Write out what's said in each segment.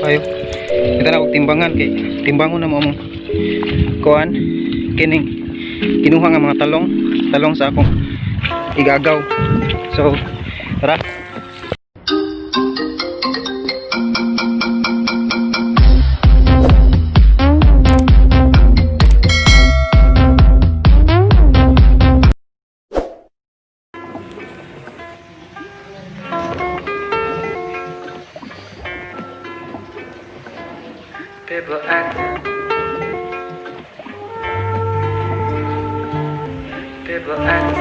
kayo. Ito na og timbangan kay timbangon na mo mong kuan kining kinuha nga mga talong sa akong igagaw. So tara. People act. People act.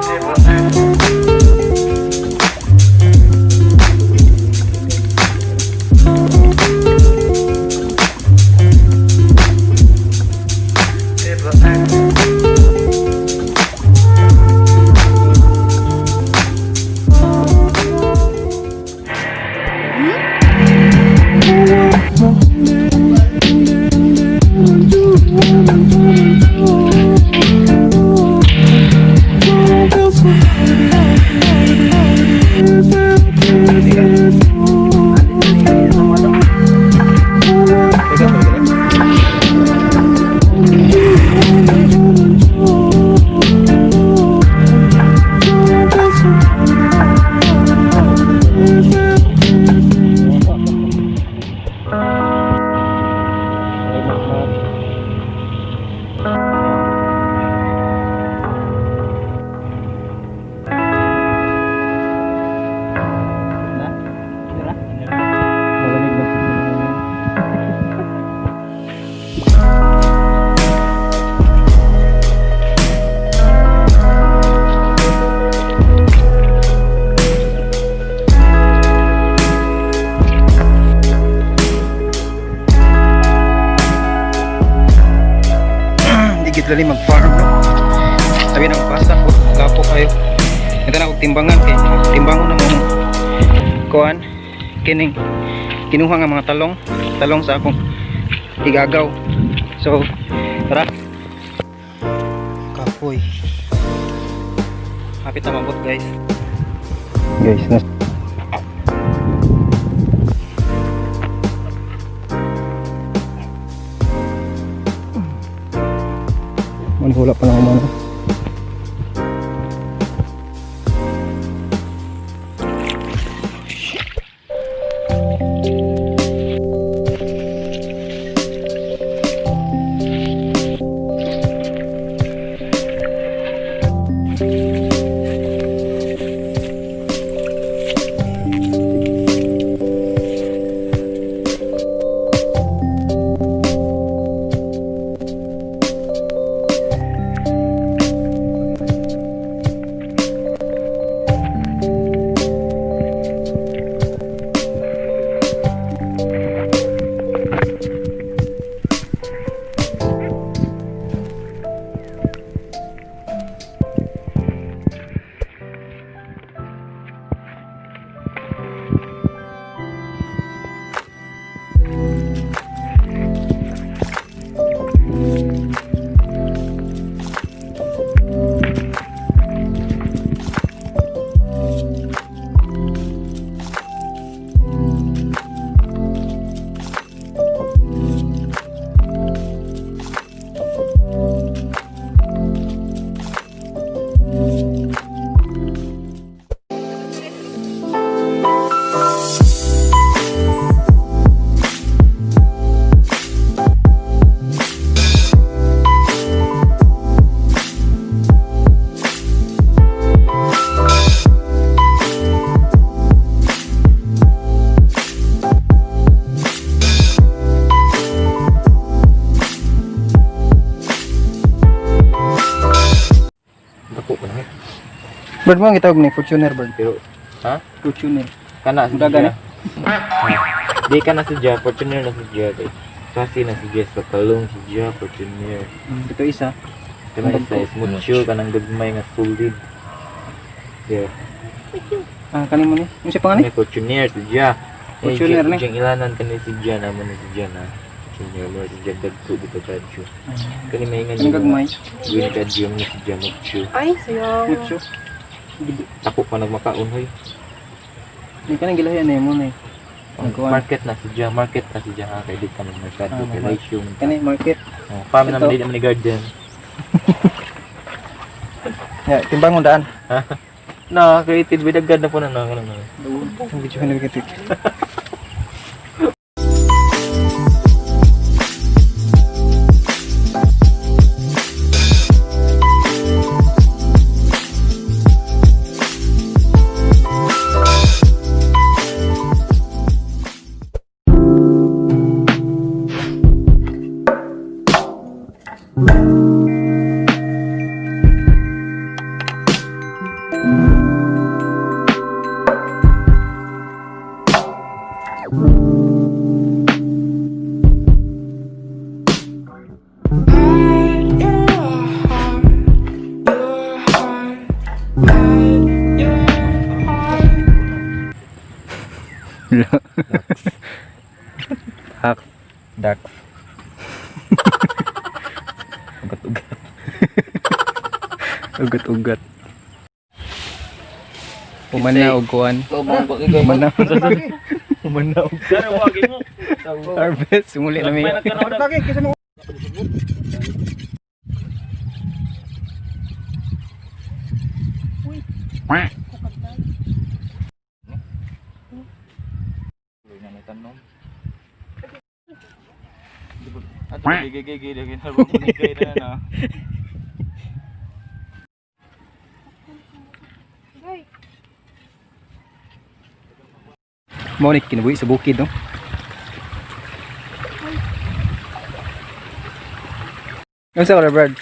People act. People act. Dali mag-farm no. Sabi ng pasta ko, lapo kayo. Ito na og timbangan kay timbangon na mo kuan kining kinuha nga mga talong sa akong igagaw. So tara. Kapoy. Hapit na mabot guys. Hula pa lang umano. Bird mo ang itawag ni Fortuner bird. Pero, ha? Fortuner. Kana sa Daga Diyah. Di ka na sa Diyah, Fortuner na sa Diyah. Kasi na sa Diyah, sa talong sa Diyah, Fortuner. Ito isa. Kaya isa is mucho, kanang gagmay nga solid. Yeah. Kanin mo ni. Yung si pangalan? May Fortuner sa Diyah. Fortuner ni. Diyang ilanan ka ni sa Diyah, naman ni sa Diyah na. Fortuner, more sa Diyah, dagko, di ka kadyo. Kani may nga Yung gagmay. Yun ni kadyo, mga sa Diyah, mucho. Ay, sayang. Mucho. Tako pa nagmakaon, hoy. Hindi ka nang gilayan eh mo na eh. Nagkuhan. Market na si Jah, kay di kami merkado Ah, kay market. ratio. Kani market. Oh, farm Ito. naman di naman ni garden. Ya, timbang mo daan. Na, creative bidagad na po na ano. Ang video ka nabigati. Hak. Dark. Ugat-ugat. Ugat-ugat. Umana og kuan. Mana? Umana og Sana wagi mo. harvest. Muli na may. Ato gigigigil lagi sa bumigay na na. Mo ni kinabuhi sa bukid no. Ano sa wala bird?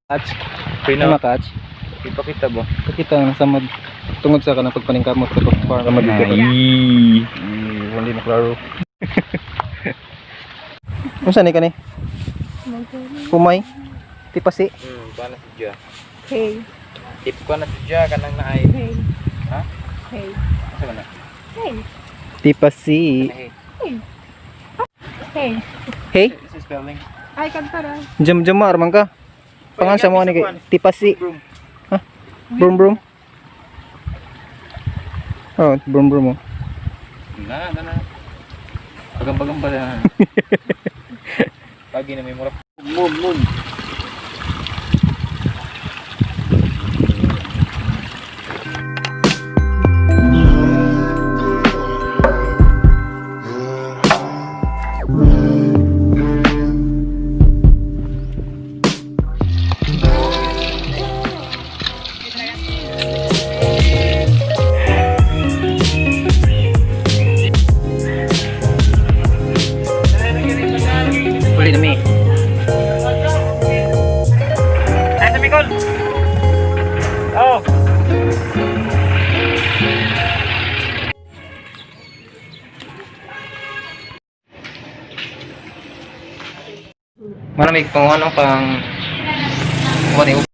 Catch. Ano catch? Ipakita ba? Kita na sa tungod sa kanang pagpaningkamot sa farm mabigat. Hindi mo klaro. Unsa ni kani? Kumay. Tipasi. Paano si Jah? Hey, Tip ko na si Jah kanang naay. hey, Ha? hey, Asa man na? hey, Tipasi. Hey. hey. Hey, This is spelling. Ay, kantara. jam-jam arman ka. Pangan sa mga ni kay Tipasi. Broom. Brum brum. Oh, brum brum mo. Na. Pagambagam pa na. Pagi na may murap. Moon. Uli na mi. Ay, sa Bicol! Oh! Maraming pang ano pang kuha ni